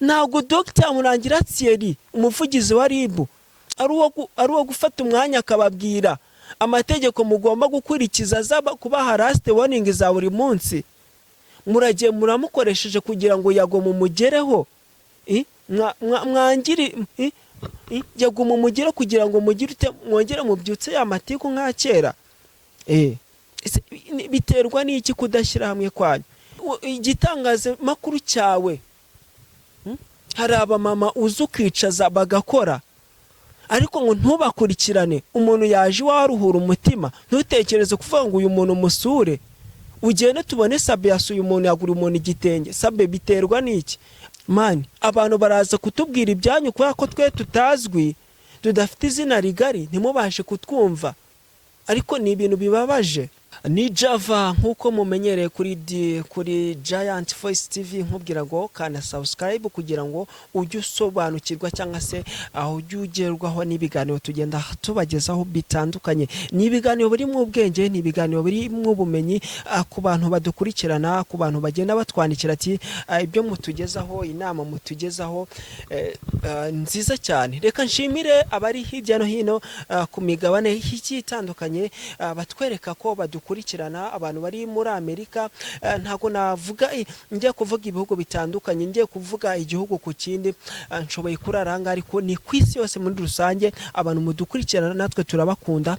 ntago Dr Murangira Thierry umuvugizi wa RIB ari uwo gufata umwanya akababwira amategeko mugomba gukurikiza zaba kuba harassed warning za buri munsi. Muragiye muramukoresheje kugira ngo Yago mumugereho, mwangiri Yago mumugire kugira ngo mugire mwongere mubyutse ya matiku nka kera. Biterwa n'iki kudashyira hamwe kwanyu? Igitangaza makuru cyawe, hari abamama uzukicaza bagakora, ariko ngo ntubakurikirane. Umuntu yaje waruhura umutima, ntutekereze kuvuga ngo uyu muntu musure, ugende tubone Sabe yasuye umuntu yagura umuntu igitenge. Sabe biterwa n'iki? Mani, abantu baraza kutubwira ibyanyu kubera ko twe tutazwi, tudafite izina rigari, ntimubashe kutwumva, ariko ni ibintu bibabaje. Ni Java nkuko mumenyereye kuri Giant Voice TV, nkubwira ngo kana subscribe kugira ngo ujye usobanukirwa cyangwa se aho ujye ugerwaho n'ibiganiro tugenda tubagezaho bitandukanye. Ni ibiganiro biri mu bwenge, ni ibiganiro biri mu bumenyi ku bantu badukurikirana, ku bantu bagenda batwandikira ati ibyo mutugezaho, inama mutugezaho nziza cyane. Reka nshimire abari hirya no hino ku migabane itandukanye batwereka ko badukurikirana, abantu bari muri Amerika. Ntago navuga ngiye kuvuga ibihugu bitandukanye, ngiye kuvuga igihugu ku kindi, nshoboye kuraranga, ariko ni kwisi yose muri rusange abantu mudukurikirana, natwe turabakunda.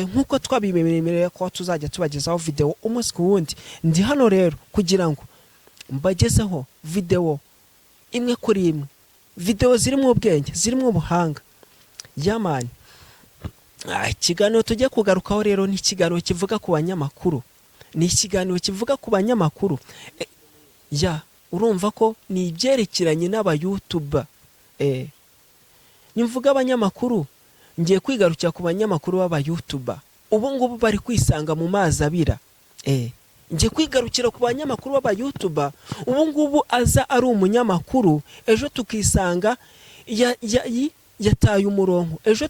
Nkuko twabimemereye ko tuzajya tubagezaho video umunsi ku wundi, ndi hano rero kugira ngo mbagezeho video imwe kuri imwe, video ziri mu bwenge, ziri mu buhanga. Yamani, ikiganiro tujye kugarukaho rero ni ikiganiro kivuga ku banyamakuru. Ni ikiganiro kivuga ku banyamakuru. Urumva ko ni ibyerekeranye n'aba YouTuber. Nimvuga abanyamakuru, ngiye kwigarukira ku banyamakuru b'aba YouTuber. Ubu ngubu bari kwisanga mu mazi abira. Ngiye kwigarukira ku banyamakuru b'aba YouTuber. Ubu ngubu aza ari umunyamakuru, ejo tukisanga yataye umurongo. Ejo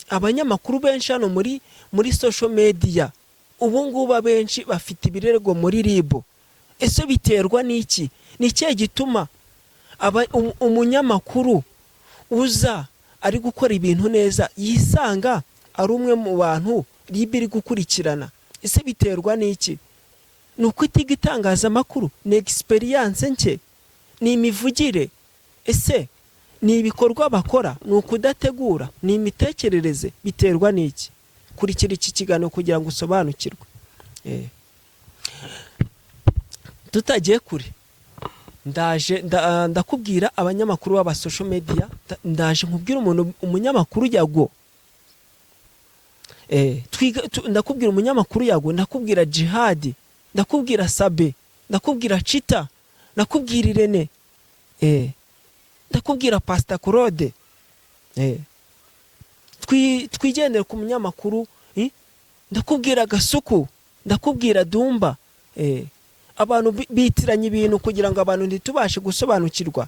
abanyamakuru benshi hano muri social media ubu ngubu abenshi bafite ibirego muri RIB. Ese biterwa n'iki? Ni cye gituma umunyamakuru uza ari gukora ibintu neza yisanga ari umwe mu bantu RIB iri gukurikirana? Ese biterwa n'iki? Ni ukwitiga itangazamakuru? Ni experience nke? Ni imivugire? Ese ni ibikorwa bakora? Ni ukudategura? Ni imitekerereze? Biterwa n'iki? Kurikira iki kiganiro kugira ngo usobanukirwe. Tutagiye kure, ndakubwira abanyamakuru b'aba social media. Ndaje nkubwira umunyamakuru Yago. Ndakubwira umunyamakuru Yago, ndakubwira Jihad, ndakubwira Sabe, ndakubwira Chita, ndakubwira Irene, ndakubwira Pastor Claude. Twigendere ku munyamakuru, ndakubwira Gasuku, ndakubwira Dumba. Abantu bitiranye ibintu kugira ngo abantu ntitubashe gusobanukirwa.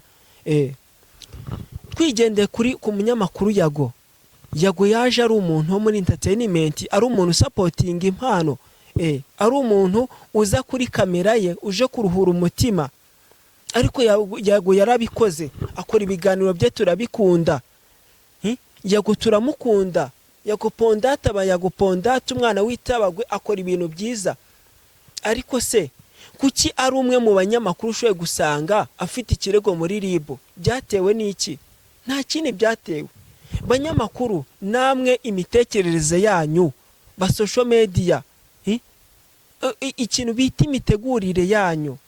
Twigendere ku munyamakuru Yago. Yago yaje ari umuntu wo muri entertainment, ari umuntu supporting impano, ari umuntu uza kuri kamera ye uje kuruhura umutima. Ariko Yago yarabikoze, akora ibiganiro bye turabikunda. Yago turamukunda. Yago Pondata ba Yago Pondata, umwana w'itabagwe, akora ibintu byiza. Ariko se kuki ari umwe mu banyamakuru ushoboye gusanga afite ikirego muri RIB? Byatewe n'iki? Nta kindi byatewe. Banyamakuru namwe imitekerereze yanyu ba social media, ikintu bita imitegurire yanyu.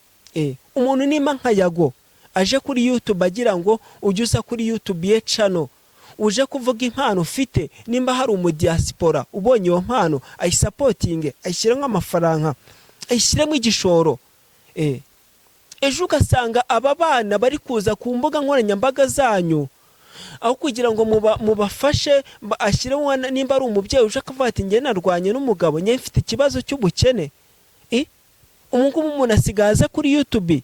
Umuntu nima nka Yago aje kuri YouTube agira ngo ujye usa kuri YouTube ye channel, uje kuvuga impano ufite, nimba hari umudiaspora ubonye iyo mpano ayisupporting, ayishyiremo amafaranga, ayishyiremo igishoro. Ejo ugasanga aba bana bari kuza ku mbuga nkoranyambaga zanyu, aho kugira ngo mubafashe ashyiremo, nimba ari umubyeyi uje akavuga ati nge narwanye n'umugabo, nge mfite ikibazo cy'ubukene. Umungubu umuntu asigaza kuri YouTube,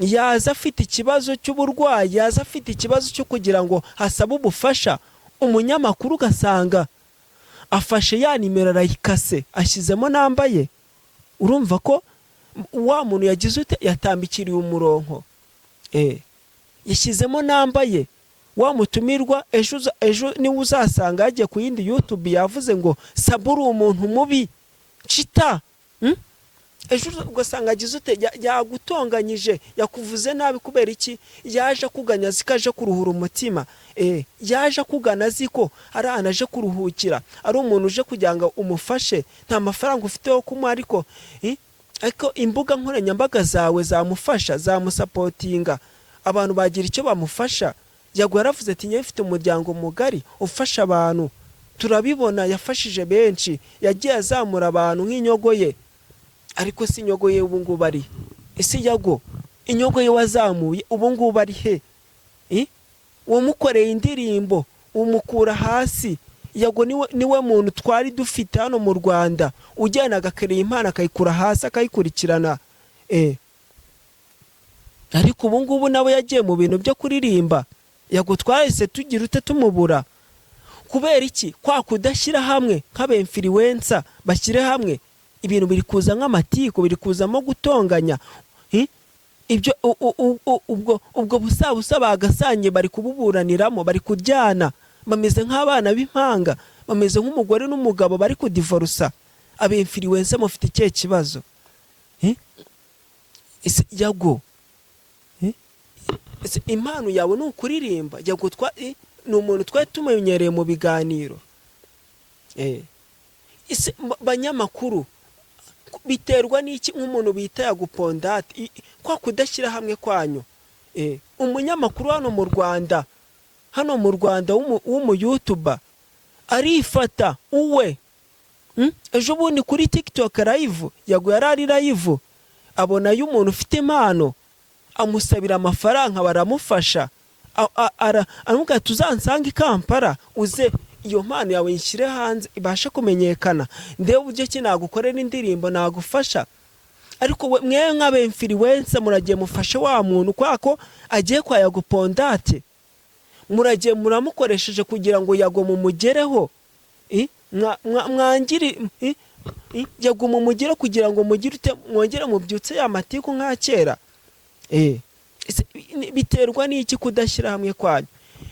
yaza afite ikibazo cy'uburwayi, yaza afite ikibazo cyo kugira ngo hasabe ubufasha. Umunyamakuru ugasanga afashe ya nimero arayikase, ashyizemo nambaye. Urumva ko wa muntu yagize ute? Yatambikiriye umurongo. yashyizemo nambaye wa mutumirwa ejo niwe uzasanga yagiye ku yindi YouTube yavuze ngo Saburi umuntu mubi cita ejo ugasanga agize ute yagutonganyije yakuvuze nabi kubera iki yaje kuganya zikaje kuruhura umutima yaje kugana ziko aranaje kuruhukira ari umuntu uje kugira ngo umufashe nta mafaranga ufite yo kumuha ariko imbuga nkoranyambaga zawe zamufasha zamusapotinga abantu bagira icyo bamufasha Yago yaravuze ati nyefite umuryango mugari ufasha abantu turabibona yafashije benshi yagiye azamura abantu nk'inyogo ye ariko si inyogo ye ubu ngubu ari ese Yago inyogo ye wazamuye ubu ngubu ari he wamukoreye indirimbo umukura hasi Yago niwe muntu twari dufite hano mu Rwanda ujyana agakereye impano akayikura hasi akayikurikirana ariko ubu ngubu nawe yagiye mu bintu byo kuririmba Yago twahise tugira ute tumubura kubera iki kwa kudashyira hamwe nk'abemfiriwensa bashyire hamwe ibintu biri kuza nk'amatiko biri kuzamo gutonganya ibyo ubwo busabusa bagasanye bari kububuraniramo bari kuryana bameze nk'abana b'impanga bameze nk'umugore n'umugabo bari kudivorusa abemfiriwensa mufite ikihe kibazo Yago impano yawe ni ukuririmba Yago ni umuntu twari tumenyereye mu biganiro banyamakuru biterwa n'iki nk'umuntu bita Yagupondate kwa kudashyira hamwe kwanyu umunyamakuru hano mu Rwanda w'umu-YouTuber arifata uwe ejo bundi kuri TikTok live Yago yarari live abona y'umuntu ufite impano amusabira amafaranga baramufasha aramubwira tuzansanga i Kampala uze iyo mpano yawe yishyire hanze ibashe kumenyekana ndebe uburyo ki nagukorera indirimbo nagufasha ariko mwe nk'abemfiriwensa muragiye mufashe wa muntu kwako agiye kwa Yagupondate muragiye muramukoresheje kugira ngo Yago mumugereho mwangiri Yago mumugire kugira ngo mugire mwongere mubyutse ya matiku nka kera biterwa n'iki kudashyira hamwe kwanyu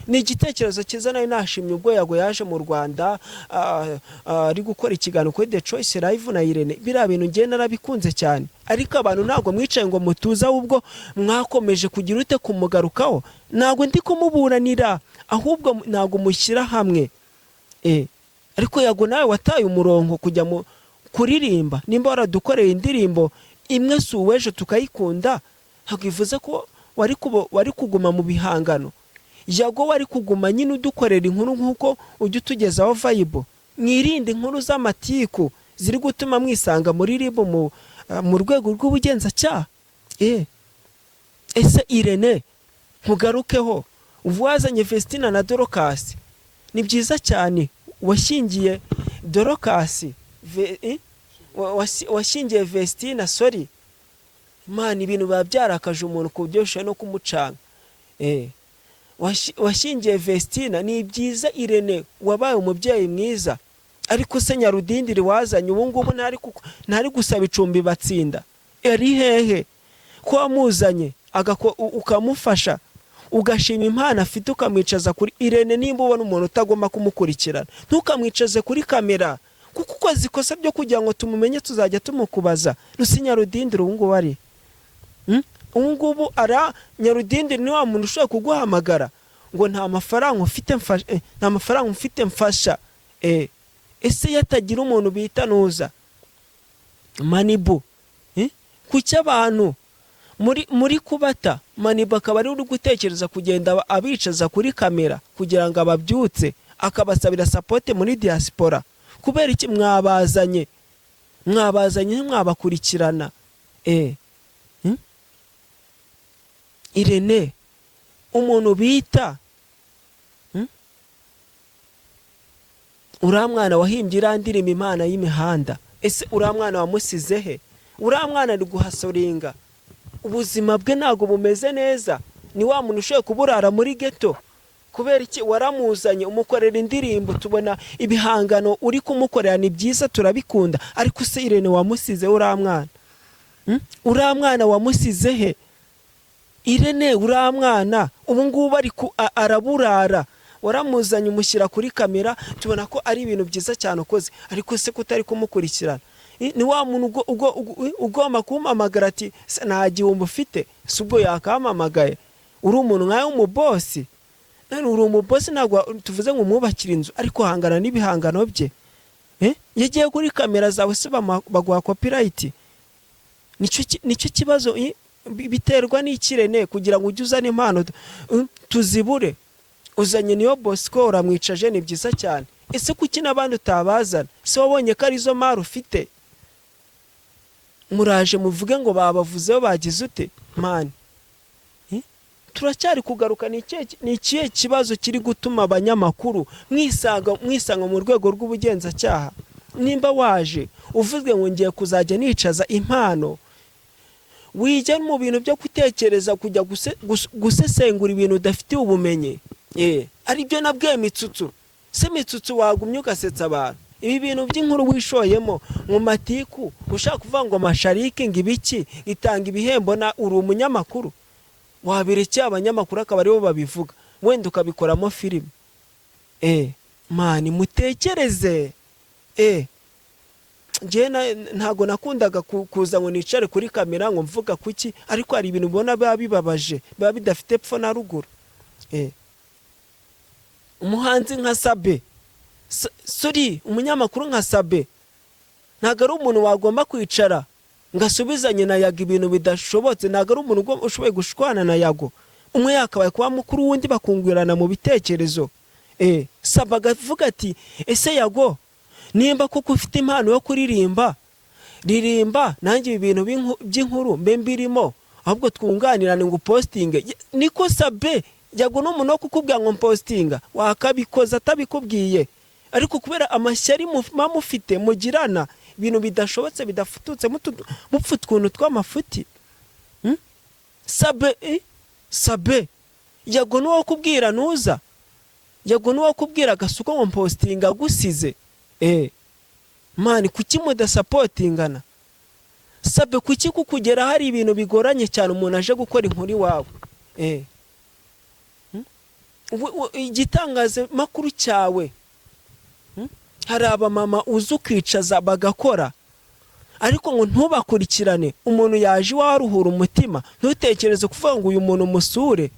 ni igitekerezo cyiza nayo nashimye ubwo Yago yaje mu Rwanda ari gukora ikiganiro kuri The Choice Live na Irene bira bintu ngiye narabikunze cyane ariko abantu ntago mwicaye ngo mutuza ubwo mwakomeje kugira ute kumugarukaho ntago ndi kumuburanira ahubwo ntago mushyira hamwe ariko Yago nawe wataye umurongo kujya mu kuririmba nimba waradukoreye indirimbo imwe suweje tukayikunda ntago ivuze ko wari kuguma mu bihangano Yago wari kuguma nyine udukorera inkuru nk'uko ujya utugezaho vibe mwirinde inkuru z'amatiku ziri gutuma mwisanga muri ribo mu rwego rw'ubugenzacyaha ese Irene ntugarukeho wazanye Vestina na Dorcas ni byiza cyane washingiye Dorcas washingiye Vestina sorry man ibintu babyarakaje umuntu kubyosha no kumucanga washingiye Vestina ni byiza Irene wabaye umubyeyi mwiza ariko se Nyarudindiri wazanye ubu ngubu ntari gusaba icumbi batsinda ari hehe ko wamuzanye ukamufasha ugashima impano afite ukamwicaza kuri Irene nimba ubona umuntu utagomba kumukurikirana ntukamwicaze kuri kamera kuko ukoze ikosa byo kugira ngo tumumenye tuzajya tumukubaza Nyarudindiri ubu ngubu ari ubu ngubu Nyarudindiri ni wa muntu ushobora kuguhamagara ngo nta mafaranga mfite mfasha ese yatagira umuntu bita nuza Manibu kuki abantu muri kubata Manibu akaba ari uri gutekereza kugenda abicaza kuri kamera kugira ngo ababyutse akabasabira support muri diaspora kubera iki mwabazanye mwabakurikirana Irene umuntu bita uramwana wahimbye irandirima imana y'imihanda ese uramwana wamusize he uramwana ari guhasoringa ubuzima bwe ntago bumeze neza ni wa muntu ushoye kuburara muri ghetto kubera iki waramuzanye umukorera indirimbo tubona ibihangano uri kumukorera ni byiza turabikunda ariko se Irene wamusize uramwana wamusize he Irene uriya mwana ubu ngubu araburara, waramuzanye umushyira kuri kamera, tubona ko ari ibintu byiza cyane ukoze, ariko se kutari kumukurikirana. Ni wa muntu ugomba kumpamagara ati nta gihumbi ufite, si ubwo yakampamagaye. Uri umuntu nkawe w'umubosi, uri umubosi, ntabwo tuvuze ngo umwubakire inzu, ariko hangana n'ibihangano bye. Yagiye kuri kamera zawe se baguha copyright? Nicyo kibazo. Biterwa n'ikirene kugira ngo ujye uzane impano tuzibure. Uzanye niyo Bosco uramwicaje, ni byiza cyane. Ese kuki n'abandi utabazana? Se wabonye ko arizo mari ufite? Muraje muvuge ngo babavuzeho bagize ute mani? Turacyari kugaruka. Ni ikihe kibazo kiri gutuma abanyamakuru mwisanga mu rwego rw'ubugenzacyaha? Nimba waje uvuze ngo ngiye kuzajya nicaza impano, wijya mu bintu byo gutekereza kujya gusesengura ibintu udafitiye ubumenyi. Ari byo nabwiye Mitsutsu. Se Mitsutsu wagumye ugasetsa abantu? Ibi bintu by'inkuru wishoyemo mu matiku, ushaka kuvuga ngo amashariki ngibiki itanga ibihembo, na uri umunyamakuru. Wabirekeye abanyamakuru akaba aribo babivuga, wenda ukabikoramo filime. Mani mutekereze. Ntago nakundaga kuza ngo nicare kuri kamera ngo mvuga kuki, ariko hari ibintu ubona biba bibabaje, biba bidafite epfo na ruguru. Umuhanzi nka Sabe, umunyamakuru nka Sabe, ntago ari umuntu wagomba kwicara ngasubizanye na Yago ibintu bidashobotse. Ntago ari umuntu ushoboye gushwana na Yago. Umwe yakabaye kuba mukuru, wundi bakungurana mu bitekerezo. Sabe agavuga ati ese Yago, nimba kuko ufite impano yo kuririmba, ririmba nanjye ibi bintu by'inkuru mbe mbirimo, ahubwo twunganirane ngo postinge. Niko Sabe. Yago n'umuntu wo kukubwira ngo postinga, wakabikoza atabikubwiye, ariko kubera amashyari mufite mugirana ibintu bidashobotse bidafututse mupfuta ukuntu tw'amafuti. Sabe Yago n'uwo kubwira nuza, Yago n'uwo kubwira gasuko ngo postinga gusize. Mani kuki mudasapotingana? Sabe kuki kukugera hari ibintu bigoranye cyane umuntu aje gukora inkuru iwawe? Igitangaza makuru cyawe, hari abamama uzi ukicaza bagakora, ariko ngo ntubakurikirane. Umuntu yaje iwawe aruhura umutima, ntutekereze kuvuga ngo uyu muntu musure,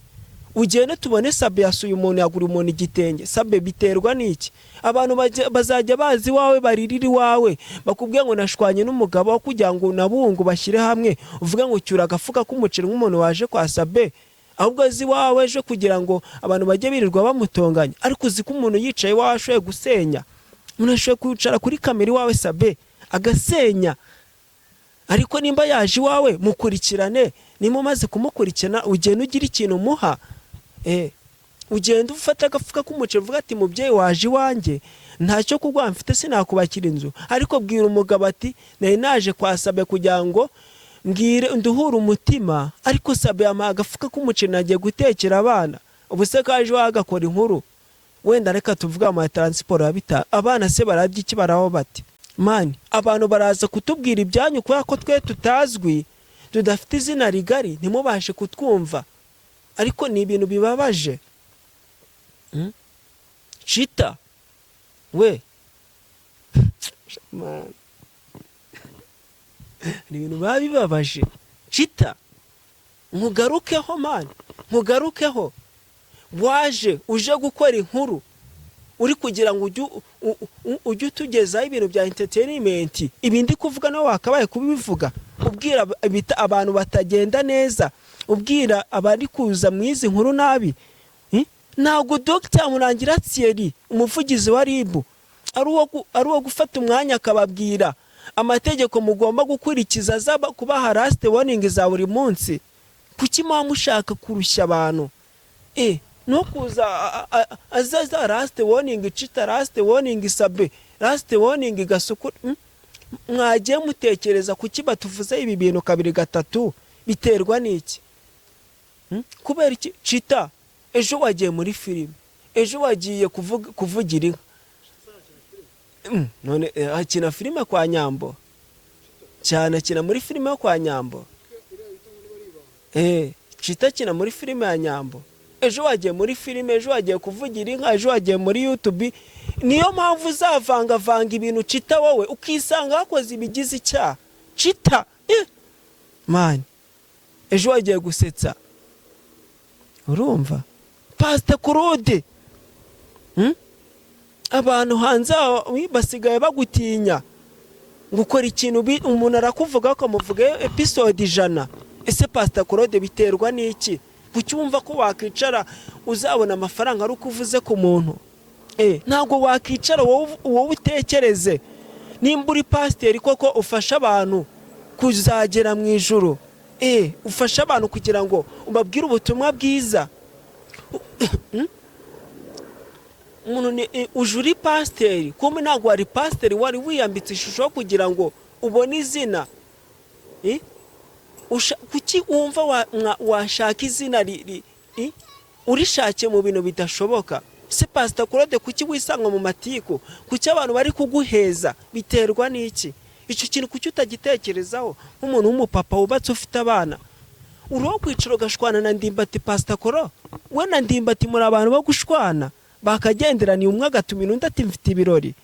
ugende tubone Sabe yasuye umuntu, yagura umuntu igitenge. Sabe biterwa n'iki? Abantu bazajya bazi iwawe, baririra iwawe, bakubwiye ngo nashwanye n'umugabo, kugira ngo nabungu bashyire hamwe uvuge ngo cyura agafuka k'umuceri nk'umuntu waje kwa Sabe, ahubwo azi iwawe ejo kugira ngo abantu bajye birirwa bamutonganya. Ariko uzi ko umuntu yicaye iwawe ashoboye gusenya. Umuntu ashoboye kwicara kuri kamera iwawe Sabe agasenya. Ariko nimba yaje iwawe mukurikirane, nimba umaze kumukurikirana ugenda ugira ikintu umuha. Ugenda ufata agafuka k'umuceri uvuga ati mubyeyi waje iwanjye, ntacyo kugwa mfite sinakubakira inzu, ariko bwira umugabo ati nari naje kwa Sabe kugira ngo ngire nduhura umutima, ariko Sabe yama agafuka k'umuceri nagiye gutekera abana. Ubuse kaje wagakora inkuru, wenda reka tuvuga ama transport abita abana se bararya iki baraho bati? Mani abantu baraza kutubwira ibyanyu kubera ko twe tutazwi, tudafite izina rigari, ntimubashe kutwumva, ariko ni ibintu bibabaje. Chita we man, ni ibintu bibabaje. Chita nkugarukeho man, nkugarukeho. Waje uje gukora inkuru, uri kugira ngo ujye utugezaho ibintu bya entertainment. Ibindi kuvuga no wakabaye kubivuga, ubwira abantu batagenda neza, ubwira abari kuza mwizi nkuru nabi. Ntago Dr. Murangira Thierry umuvugizi wa RIB ari uwo gufata umwanya akababwira amategeko mugomba gukurikiza, zaba kubaha last warning za buri munsi. Kuki mushaka kurushya abantu? No kuza azaza last warning, Chita last warning, Sabe last warning, Gasuku. Mwagiye mutekereza kuki batuvuze ibi bintu kabiri gatatu? Biterwa n'iki? Kubera iki? Chita ejo wagiye muri filime, ejo wagiye kuvugira inka. None akina filime kwa Nyambo cyane, akina muri filime yo kwa Nyambo. Chita kina muri filime ya Nyambo, ejo wagiye muri filime, ejo wagiye kuvugira inka, ejo wagiye muri YouTube. Niyo mpamvu uzavanga ibintu Chita wowe ukisanga hakoze ibigize icyaha. Chita man, ejo wagiye gusetsa, urumva Pastor Claude, abantu hanze basigaye bagutinya gukora ikintu, umuntu arakuvuga ko muvuge episode 100. Ese Pastor Claude biterwa n'iki? Kucyumva ko wakwicara uzabona amafaranga ari kuvuze ku muntu? Ntago wakwicara wowe utekereze nimba uri pastor koko ufasha abantu kuzagera mu ijuru, ufasha abantu kugira ngo ubabwire ubutumwa bwiza. Umuntu ni ujuri pastor, kumbe ntago wari pastor, wari wiyambitse ishusho kugira ngo ubone izina. Kuki wumva washaka izina urishake mu bintu bidashoboka? Se Pastor Claude, kuki wisanga mu matiko? Kuki abantu bari kuguheza? Biterwa n'iki? Icyo kintu kuki utagitekerezaho nk'umuntu w'umupapa wubatse ufite abana? Uro kwiciro gashwana na Ndimbati Pastor Claude, we na Ndimbati muri abantu bo gushwana bakagenderana, umwe agatumira undi ati mfite ibirori.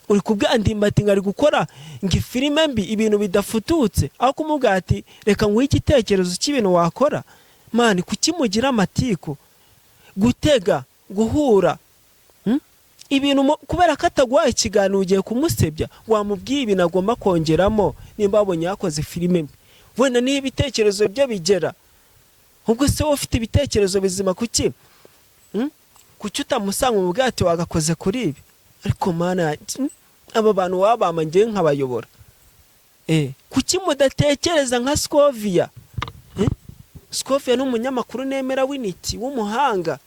Uri kubwa Ndimbati ngari gukora ngifilime mbi, ibintu bidafututse, aho kumubwira ati reka nguhe igitekerezo cy'ibintu wakora. Mani, kuki mugira amatiko? Gutega, guhura ibintu kubera ko atagwaye ikiganiro ugiye kumusebya, wamubwiye ibintu agomba kongeramo nimba abonye yakoze filime mbi. Wenda niba ibitekerezo bye bigera, ubwo se wowe ufite ibitekerezo bizima, kuki utamusanga mu bwate wagakoze kuri ibi? Ariko mana, aba bantu wabama ngiye nkabayobora. Kuki mudatekereza nka Scovia? Scovia n'umunyamakuru nemera w'initi w'umuhanga,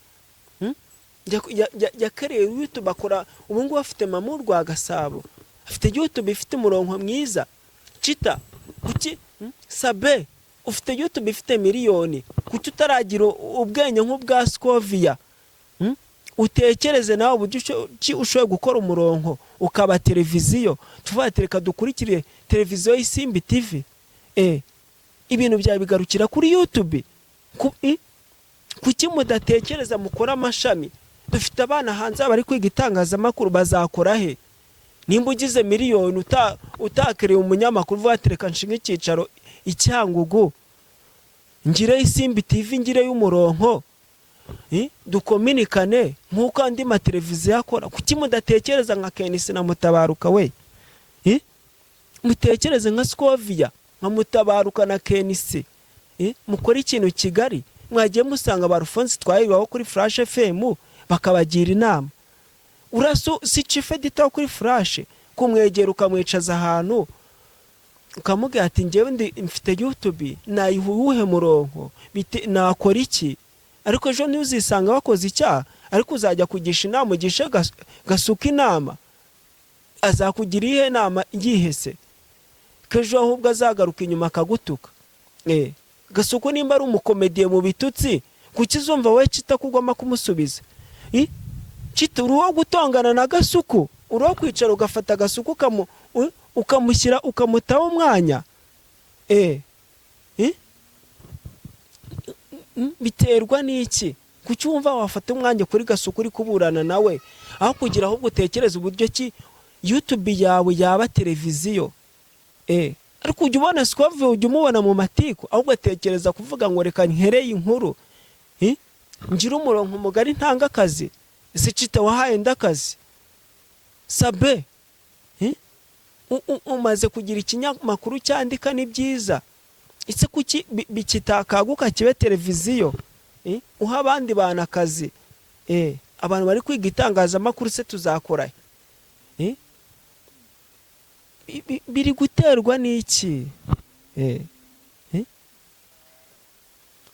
yakareye YouTube akora ubu ngubu afite Mamu rwa Gasabo, afite YouTube ifite umurongo mwiza. Chita, kuki Sabe ufite YouTube ifite miliyoni, kuki utaragira ubwenge nk'ubwa Scovia? Utekereze nawe uburyo ushoboye gukora umurongo ukaba televiziyo, tuvatereka dukurikire televiziyo y'Isimbi TV. Ibintu bya bigarukira kuri YouTube. Kuki mudatekereza mukora amashami? Dufite abana hanze bari kwiga itangazamakuru, bazakora he? Nimba ugize miliyoni utakereye umunyamakuru vatereka nshinga icyicaro icyangugu, ngire Isimbi TV, ngire y'umurongo, dukominikane nk'uko andi mateleviziyo akora. Kuki mudatekereza nka Kenisi na Mutabaruka we? Mutekereze nka Scovia, nka Mutabaruka na Kenisi, mukora ikintu Kigali. Mwagiye musanga ba Alphonse twayibaho kuri Flash FM bakabagira inama. Uraso si chief editor kuri Flash, kumwegera ukamwicaza ahantu ukamubwira ati ngewe mfite YouTube, nayihuhe murongo nakora iki? Ariko ejo ntuzisanga wakoze icyaha, ariko uzajya kugisha inama, ugishe gasuka inama, azakugira ihe nama yihese, kejo ahubwo azagaruka inyuma akagutuka. Gasuku nimba ari umukomediye mu bitutsi, kuki uzumva we Chita kugoma kumusubiza? Chita uruho gutongana na Gasuku, uruho kwicara ugafata Gasuku ukamushyira ukamutaho umwanya. Biterwa n'iki? Kuki wumva wafata umwanya kuri Gasuku uri kuburana nawe, aho kugira ahubwo utekereza uburyo ki YouTube yawe yaba televiziyo? Ariko ujya ubona Scovia, ujya umubona mu matiko, ahubwo atekereza kuvuga ngo reka nkereye inkuru, ngira umurongo mugari ntanga akazi. Ese Chita wahaye ndakazi? Sabe umaze kugira ikinyamakuru cyandika ni byiza, ese kuki bikitakaguka kibe televiziyo? Uha abandi bana akazi. Abantu bari kwiga itangazamakuru se tuzakora? Biri guterwa n'iki?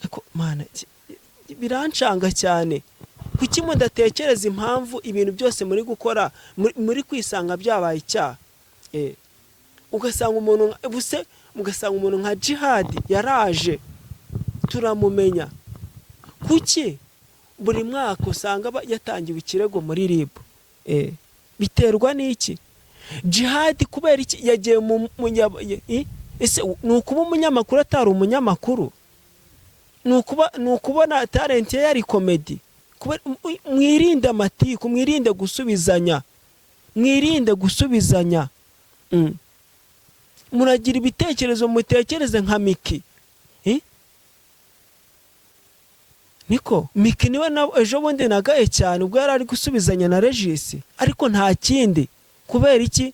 Eko mana, birancanga cyane. Kuki mudatekereza impamvu ibintu byose muri gukora muri kwisanga byabaye icyaha? Ugasanga umuntu buse, mugasanga umuntu nka Jihad yaraje turamumenya. Kuki buri mwaka usanga yatangiwe ikirego muri RIB? Biterwa n'iki? Jihad kubera iki yagiye mu ese nukuba umunyamakuru atari umunyamakuru? nukubona talent ye yari comedy. Mwirinde amatiku, mwirinde gusubizanya. Muragira ibitekerezo mutekereze nka Miki. Niko Miki niwe ejo bundi nagaye cyane ubwo yari ari gusubizanya na Regis, ariko nta kindi. Kubera iki?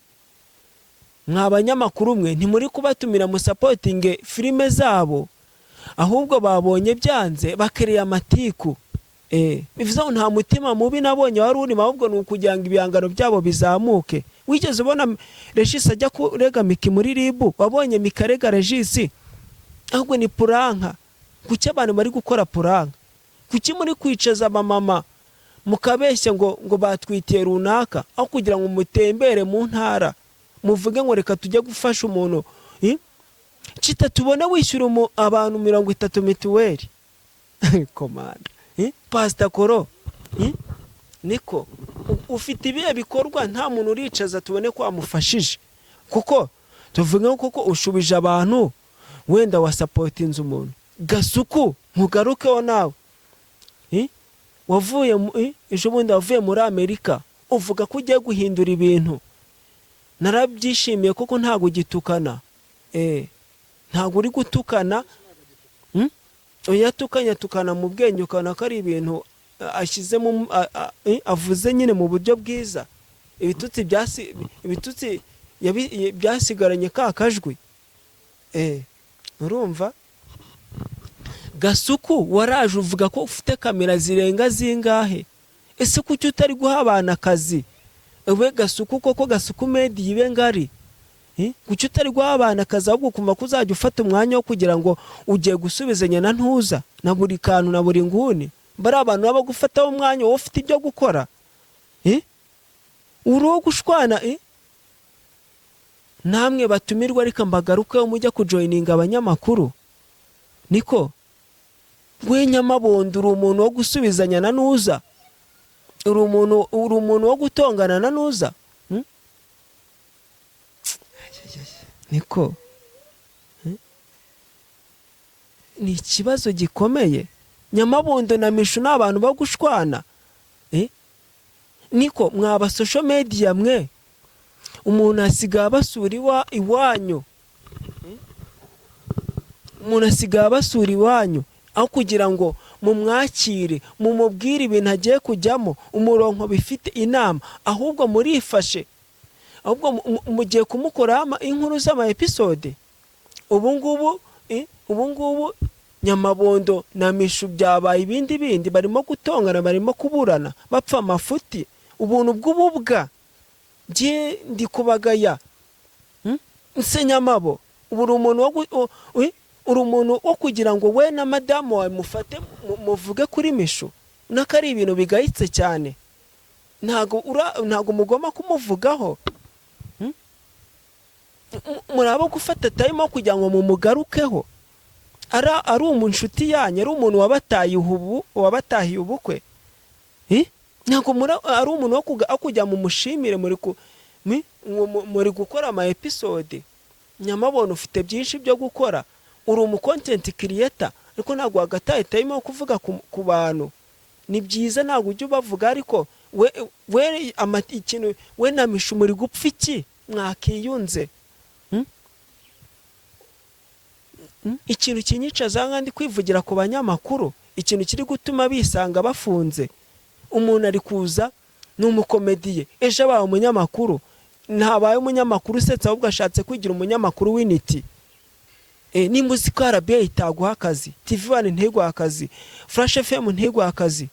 Mwabanyamakuru mwe ntimuri kubatumira mu supporting filime zabo, ahubwo babonye byanze bakereye amatiku. Bivuze ngo nta mutima mubi nabonye wari uri, ahubwo nukugira ngo ibihangano byabo bizamuke. Wigeze ubona Regis ajya kurega Miki muri RIB? Wabonye Miki arega Regis? Ahubwo ni puranka. Kuki abantu bari gukora puranka? Kuki muri kwicaza mama mukabeshya ngo batwitiye runaka, aho kugira ngo mutembere mu ntara muvuge ngo reka tujye gufasha umuntu? Cita tubone wishyura abantu 30 mituweli. Komanda Pastor Koro, niko ufite ibihe bikorwa nta muntu uricaza tubone ko amufashije? Kuko tuvuge koko ushubije abantu, wenda wa supportinze umuntu. Gasuku mugarukeho nawe. Wavuye ejo bundi wavuye muri Amerika uvuga ko ugiye guhindura ibintu. Narabyishimiye kuko ntago gitukana. Ntago uri gutukana. Oyatukanya mu bwenge ukana ko ari ibintu ashizemo avuze nyine mu buryo bwiza. Ibitutsi byasigaranye kakajwi. Urumva? Gasuku waraje uvuga ko ufite kamera zirenga zingahe? Ese kuki utari guha abana akazi? Ewe Gasuku koko Gasuku Media ibe ngari. Kuki utari guha abana akazi, ahubwo kumva ko uzajya ufata umwanya wo kugira ngo ugiye gusubizanya na Ntuza na buri kantu na buri nguni? Bari abantu baba gufata umwanya wo ufite ibyo gukora. Uro gushwana. Namwe batumirwa ariko mbagaruke mujya kujoininga abanyamakuru. Niko we Nyamabondo uri umuntu wo gusubizanya na Ntuza? Uri umuntu wo gutongana na Ntuza? Niko ni ikibazo gikomeye. Nyamabondo na Mishu n'abantu bo gushwana. Niko mwaba social media mwe umuntu asigaye basura iwanyu. Umuntu asigaye basura iwanyu aho kugira ngo mumwakire mumubwire ibintu agiye kujyamo umuronko bifite inama, ahubwo murifashe, ahubwo mugiye kumukora inkuru z'ama episode. Ubu ngubu Nyamabondo na Mishu byabaye ibindi barimo gutongana, barimo kuburana bapfa amafuti. Ubuntu bw'ububwa je ndi kubagaya. Nse Nyamabo uri umuntu wo kugira ngo we na madamu wawe mufate muvuge kuri Mishu nakari ibintu bigayitse cyane. Ntago mugoma kumuvugaho. Murabo gufata time kugira ngo mumugarukeho. Ari umushuti yanyu, ari umuntu wabatahiye ubukwe. Ntago ari umuntu wo kujya mu mushimire muri gukora ama episode. Nyamabondo ufite byinshi byo gukora, uri umu content creator, ariko ntago wagataye time yo kuvuga ku bantu. Ni byiza ntago ujye bavuga, ariko we ikintu we na Mishu muri gupfa iki mwakiyunze. Ikintu kinyicaza nkandi kwivugira ku banyamakuru, ikintu kiri gutuma bisanga bafunze. Umuntu ari kuza n'umukomediye, ejo abaye umunyamakuru, ntabaye umunyamakuru usetsa ahubwo ashatse kwigira umunyamakuru w'initi. Ni muzika RBA itaguha akazi, TV1 ntiguha akazi, Flash FM ntiguha akazi,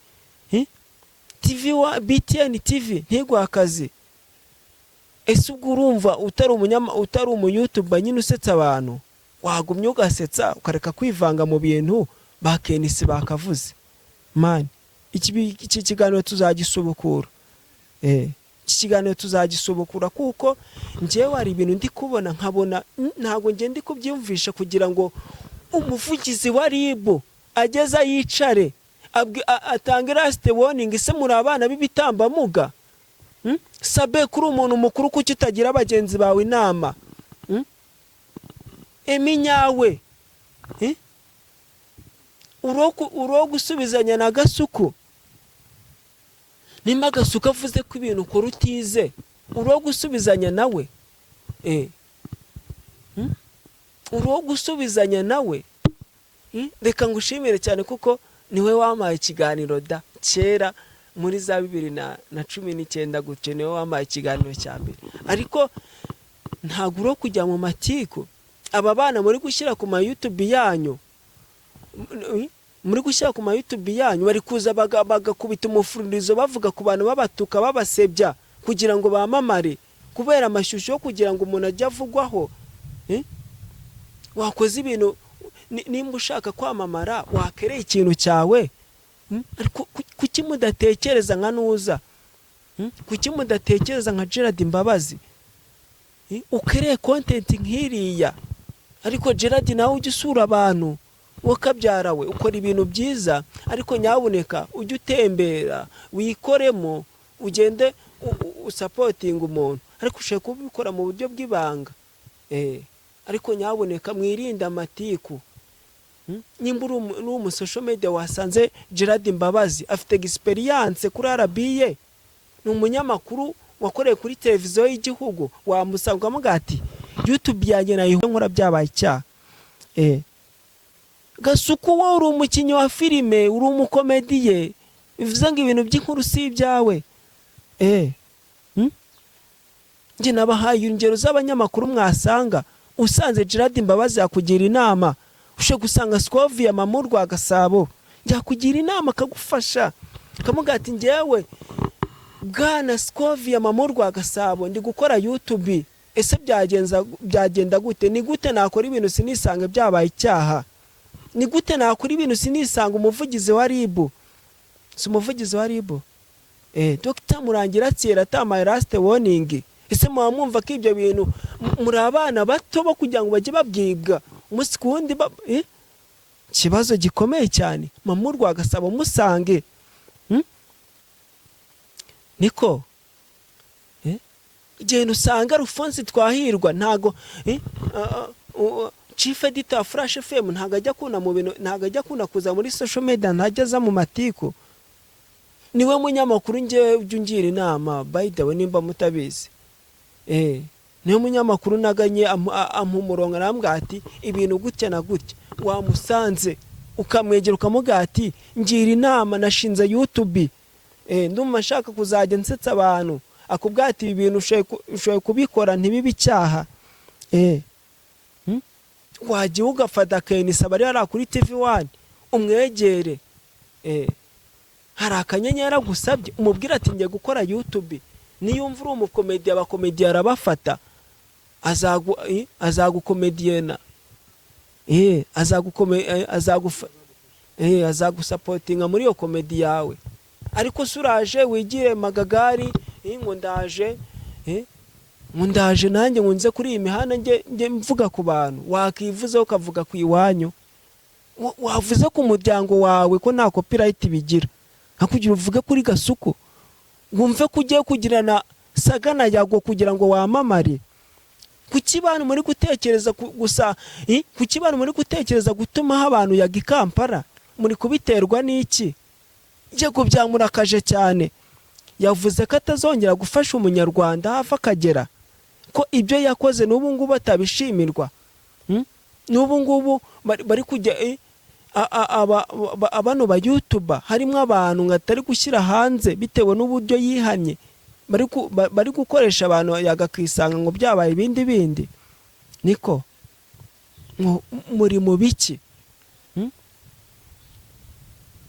BTN TV ntiguha akazi. Ese ubwo urumva utari umu-YouTuber nyine usetsa abantu, wagumye ugasetsa ukareka kwivanga mu bintu bakenisi bakavuze. Man, iki kiganiro tuzagisubukura. Iki kiganiro tuzagisubukura kuko njewe hari ibintu ndi kubona nkabona ntago nge ndi kubyumvisha, kugira ngo umuvugizi wa RIB ageza yicare atange last warning. Se muri abana b'ibitambambuga? Sabe kuri umuntu mukuru kuki utagira abagenzi bawe inama? Eminyawe uro gusubizanya na Gasuku. Nimba Gasuku avuze ko ibintu ukora utize, uro gusubizanya nawe. Uro gusubizanya nawe. Reka ngushimire cyane kuko niwe wamaye ikiganiro da kera muri za 2019 gutyo, niwe wamaye ikiganiro cya mbere. Ariko ntago uro kujya mu matiku. Aba bana muri gushyira ku ma YouTube yanyu, bari kuza bagakubita umufuririzo bavuga ku bantu babatuka babasebya kugira ngo bamamare, kubera amashusho kugira ngo umuntu ajye avugwaho. Wakoze ibintu, nimba ushaka kwamamara wakereye ikintu cyawe. Ariko kuki mudatekereza nka Nuza? Kuki mudatekereza nka Gerard Mbabazi? Ukereye content nk'iriya, ariko Gerard nawe ujye usura abantu, wakabyarawe ukora ibintu byiza, ariko nyabuneka ujye utembera wikoremo, ugende supporting umuntu, ariko ushaka kubikora mu buryo bw'ibanga. Ariko nyabuneka mwirinda amatiku. Nimba uri mu social media wasanze Gerard Mbabazi afite experience kuri RBA, ni umunyamakuru wakoreye kuri televiziyo y'igihugu, wamusanga mugati YouTube yanjye nayo nkora byabaye icyaha. Gasuku wowe uri umukinnyi wa filime, uri umukomediye, bivuze ngo ibintu by'inkuru si ibyawe. Nje nabahaye ingero z'abanyamakuru mwasanga. Usanze Gerard Mbabazi yakugira inama, ushe gusanga Scovia Mama Rwagasabo yakugira inama akagufasha, kamugati ngewe Bwana Scovia Mama Rwagasabo ndi gukora YouTube, ese byagenda gute? Ni gute nakora ibintu sinisange byabaye icyaha? Ni gute nakora ibintu sinisanga umuvugizi wa RIB? Si umuvugizi wa RIB, Dr. Murangira Tsiera tamaye last warning. Ese mwamwumva ko ibyo bintu muri abana bato bo kugira ngo bajye babwibwa umunsi kundi kibazo gikomeye cyane. Mama Rwagasabo musange. Niko igihe usanga Alphonse Twahirwa ntago Chief Editor Flash FM ntago ajya kuna mu bintu, ntago ajya kuna kuza muri social media, ntajya mu matiku. Niwe munyamakuru nge ujungira inama, by the way, nimba mutabizi. Niyo munyamakuru naganye ampumuronga arambwira ati ibintu gutya na gutya. Wamusanze ukamwegera ukamuga ati ngira inama, nashinze YouTube, ndumva nshaka kuzajya nsetsa abantu, akubwira ati ibintu ushoye kubikora ntibibe icyaha. Wagiye ugafata Kenisa bari ari kuri TV1 umwegere, hari akanyenyera gusabye umubwira ati ngiye gukora YouTube. Niyumva uri umukomediya, abakomediya arabafata, azagukomediyena, azagusupportinga muri iyo komedi yawe. Ariko suraje wigire Magagari, ngo ndaje nanjye ngunze kuri iyi mihanda nge mvuga ku bantu, wakivuze ukavuga ku iwanyu, wavuze ku muryango wawe ko nta copyright bigira, hakugira uvuge kuri Gasuku, wumve kugiye kugirana Sagana Yago kugira ngo wamamare. Kuki bantu muri gutekereza gusa, kuki bantu muri gutekereza gutuma abantu ya Gikampara, muri kubiterwa n'iki? Yego byamurakaje cyane. Yavuze ko atazongera gufasha umunyarwanda hafa akagera, ko ibyo yakoze n'ubu ngubu atabishimirwa. N'ubu ngubu bari kujya abano ba YouTuber harimo abantu ngatari gushyira hanze bitewe n'uburyo yihanye, bari gukoresha abantu yagakisanga ngo byabaye ibindi. Niko muri mu biki?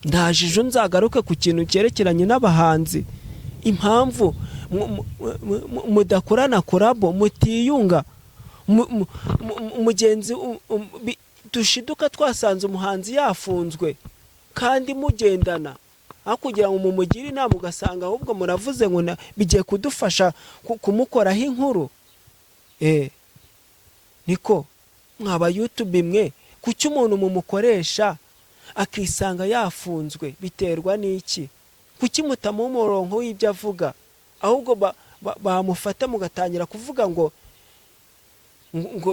Ndaje nzagaruke ku kintu cyerekeranye n'abahanzi, impamvu mudakorana korabo, mutiyunga. Mugenzi dushiduka twasanze umuhanzi yafunzwe kandi mugendana, kugira ngo mumugire inama ugasanga ahubwo muravuze ngo bigiye kudufasha kumukoraho inkuru. Niko mwaba YouTube mwe, kuki umuntu mumukoresha akisanga yafunzwe biterwa n'iki? Kuki mutamu umurongo w'ibyo avuga, ahubwo bamufata mugatangira kuvuga ngo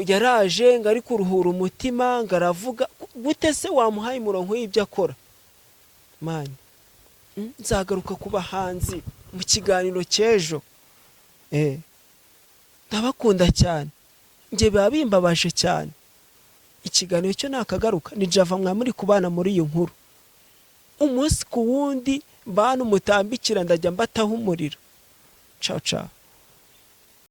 yaraje ngo ari kuruhura umutima, ngo aravuga. gute se wamuhaye umurongo w'ibyo akora mani. Nzagaruka ku bahanzi mu kiganiro cy'ejo. Ndabakunda cyane, njye biba bimbabaje cyane. Ikiganiro cyo nakagaruka ni Java mwamuri kubana muri iyo nkuru, umunsi ku wundi bantu mutambikira ndajya mbataho umuriro. Ciao ciao.